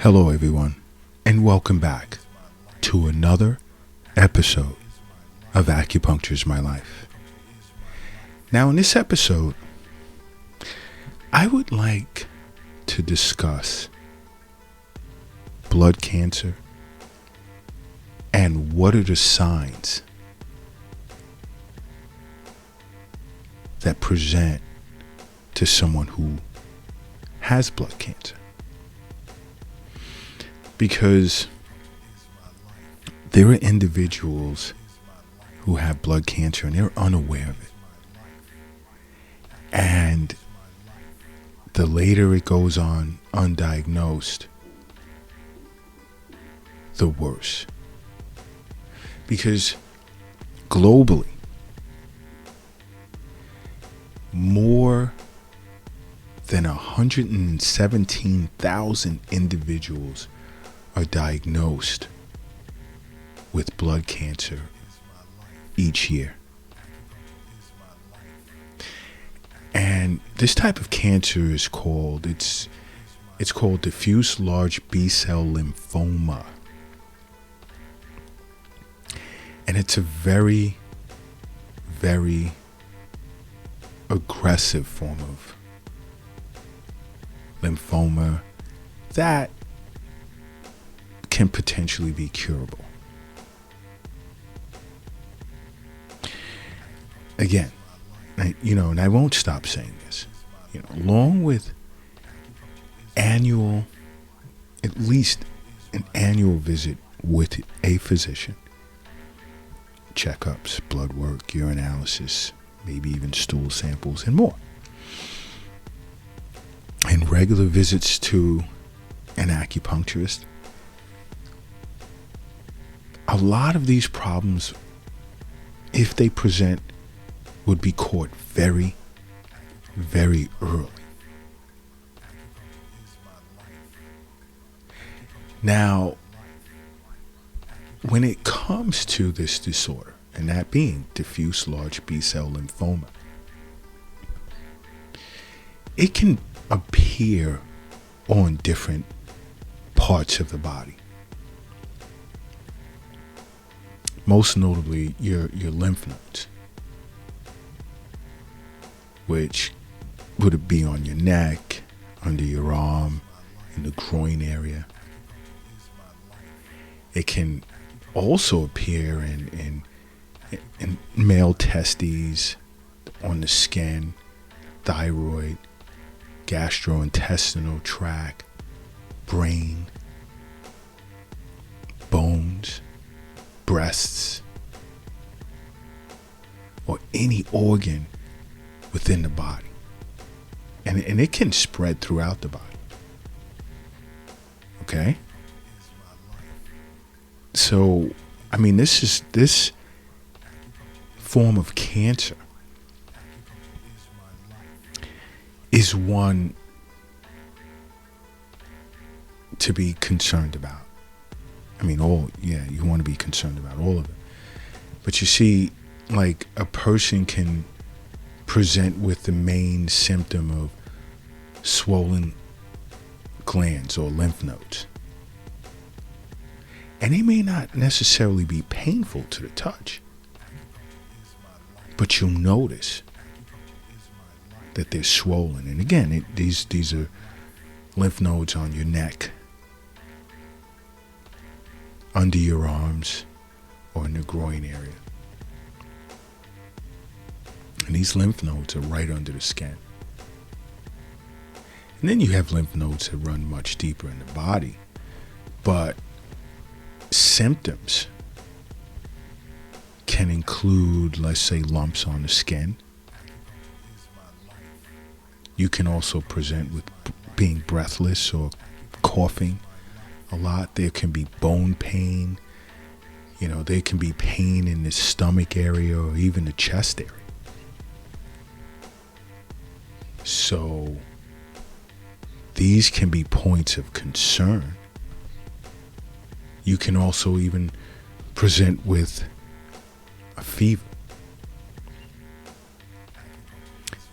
Hello, everyone, and welcome back to another episode of Acupuncture is My Life. Now, in this episode, I would like to discuss blood cancer and what are the signs that present to someone who has blood cancer. Because there are individuals who have blood cancer and they're unaware of it. And the later it goes on undiagnosed, the worse. Because globally, more than 117,000 individuals are diagnosed with blood cancer each year. And this type of cancer is called, it's called diffuse large B-cell lymphoma. And it's a very, very aggressive form of lymphoma that can potentially be curable. Again, and I won't stop saying this, along with at least an annual visit with a physician, checkups, blood work, urinalysis, maybe even stool samples and more, and regular visits to an acupuncturist. A lot of these problems, if they present, would be caught very, very early. Now, when it comes to this disorder, and that being diffuse large B-cell lymphoma, it can appear on different parts of the body. Most notably, your lymph nodes, which would be on your neck, under your arm, in the groin area. It can also appear in male testes, on the skin, thyroid, gastrointestinal tract, brain, bones, breasts, or any organ within the body. And it can spread throughout the body. Okay? So, this form of cancer is one to be concerned about. You want to be concerned about all of it. But you see, like, a person can present with the main symptom of swollen glands or lymph nodes. And they may not necessarily be painful to the touch, but you'll notice that they're swollen. And again, these are lymph nodes on your neck, under your arms, or in the groin area. And these lymph nodes are right under the skin. And then you have lymph nodes that run much deeper in the body. But symptoms can include, let's say, lumps on the skin. You can also present with being breathless or coughing a lot. There can be bone pain. There can be pain in the stomach area or even the chest area. So these can be points of concern. You can also even present with a fever.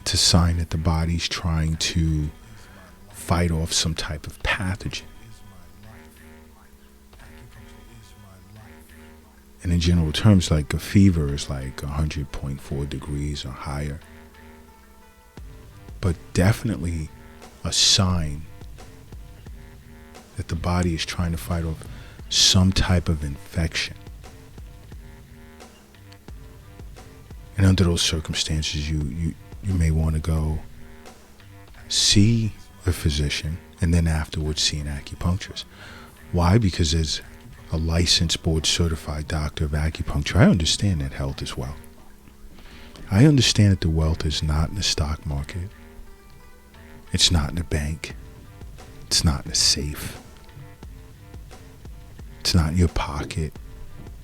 It's a sign that the body's trying to fight off some type of pathogen. And in general terms, like a fever is like 100.4 degrees or higher. But definitely a sign that the body is trying to fight off some type of infection. And under those circumstances, you may want to go see a physician and then afterwards see an acupuncturist. Why? Because as a licensed board certified doctor of acupuncture, I understand that health is wealth. I understand that the wealth is not in the stock market. It's not in the bank. It's not in the safe. It's not in your pocket.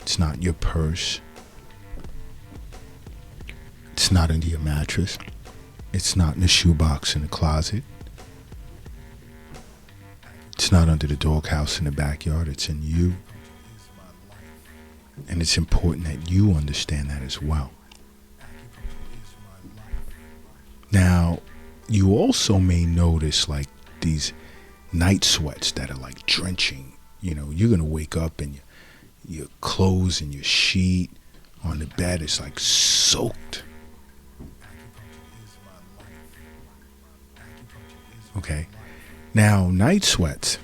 It's not in your purse. It's not under your mattress. It's not in the shoebox in the closet. It's not under the doghouse in the backyard. It's in you. And it's important that you understand that as well. Now, you also may notice like these night sweats that are like drenching. You know, you're going to wake up and your clothes and your sheet on the bed is like soaked. Okay. Now, night sweats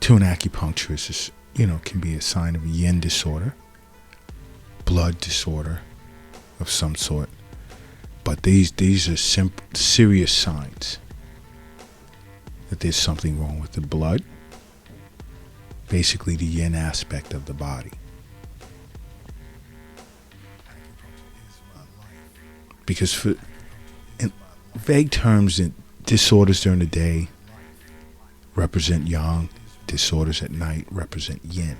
to an acupuncturist is, can be a sign of a yin disorder, blood disorder of some sort. But these are serious signs that there's something wrong with the blood, basically the yin aspect of the body. Because in vague terms, disorders during the day represent yang, disorders at night represent yin.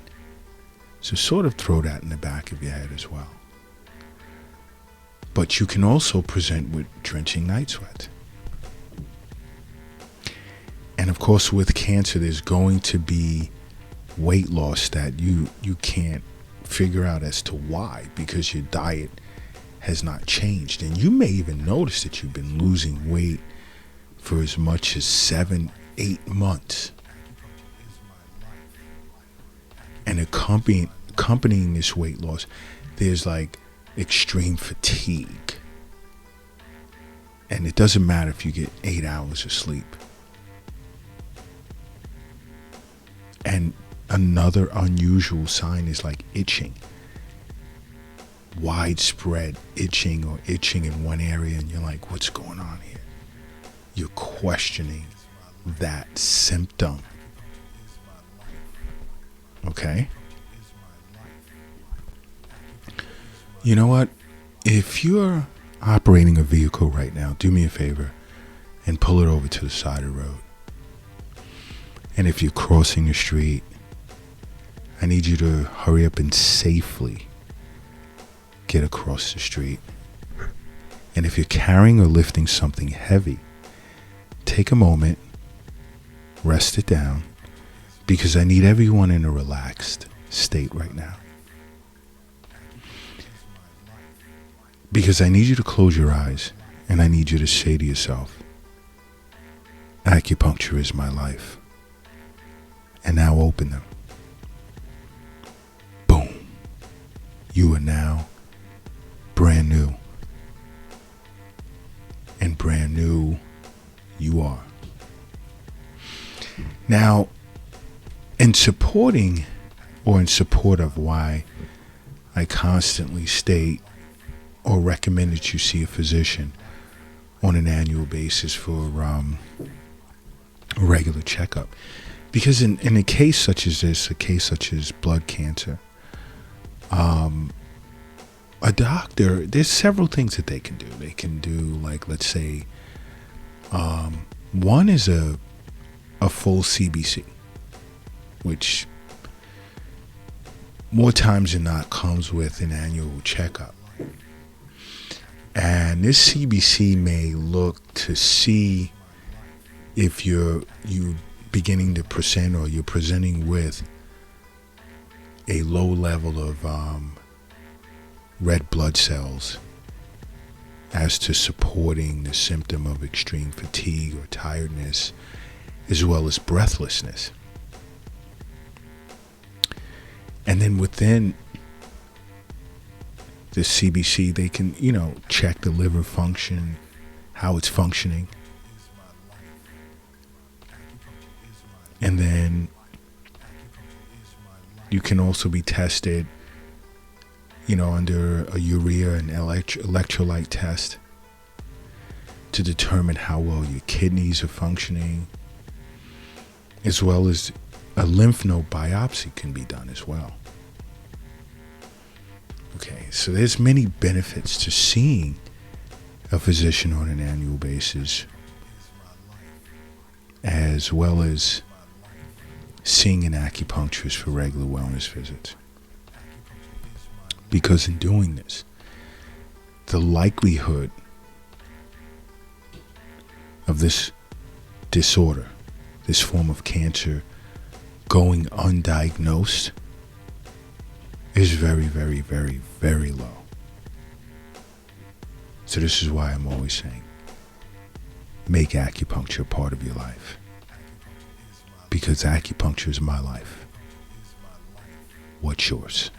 So sort of throw that in the back of your head as well. But you can also present with drenching night sweat. And of course, with cancer, there's going to be weight loss that you can't figure out as to why, because your diet has not changed. And you may even notice that you've been losing weight for as much as 7-8 months. And accompanying this weight loss, there's like extreme fatigue. And it doesn't matter if you get 8 hours of sleep. And another unusual sign is like itching. Widespread itching or itching in one area, and you're like, what's going on here? You're questioning that symptom. Okay? You know what? If you're operating a vehicle right now, do me a favor and pull it over to the side of the road. And if you're crossing the street, I need you to hurry up and safely get across the street. And if you're carrying or lifting something heavy, take a moment, rest it down, because I need everyone in a relaxed state right now. Because I need you to close your eyes and I need you to say to yourself, acupuncture is my life. And now open them. Boom. You are now brand new. And brand new you are. Now, in supporting or in support of why I constantly state or recommend that you see a physician on an annual basis for a regular checkup. Because in a case such as this, a case such as blood cancer, a doctor, there's several things that they can do. They can do, like, let's say, one is a full CBC, which more times than not comes with an annual checkup. And this CBC may look to see if you beginning to present or you're presenting with a low level of red blood cells as to supporting the symptom of extreme fatigue or tiredness, as well as breathlessness. And then within the CBC, they can, check the liver function, how it's functioning. And then you can also be tested, under a urea and electrolyte test to determine how well your kidneys are functioning, as well as a lymph node biopsy can be done as well. Okay, so there's many benefits to seeing a physician on an annual basis, as well as seeing an acupuncturist for regular wellness visits. Because in doing this, the likelihood of this disorder, this form of cancer, going undiagnosed is very, very, very, very low. So this is why I'm always saying, make acupuncture part of your life. Because acupuncture is my life. What's yours?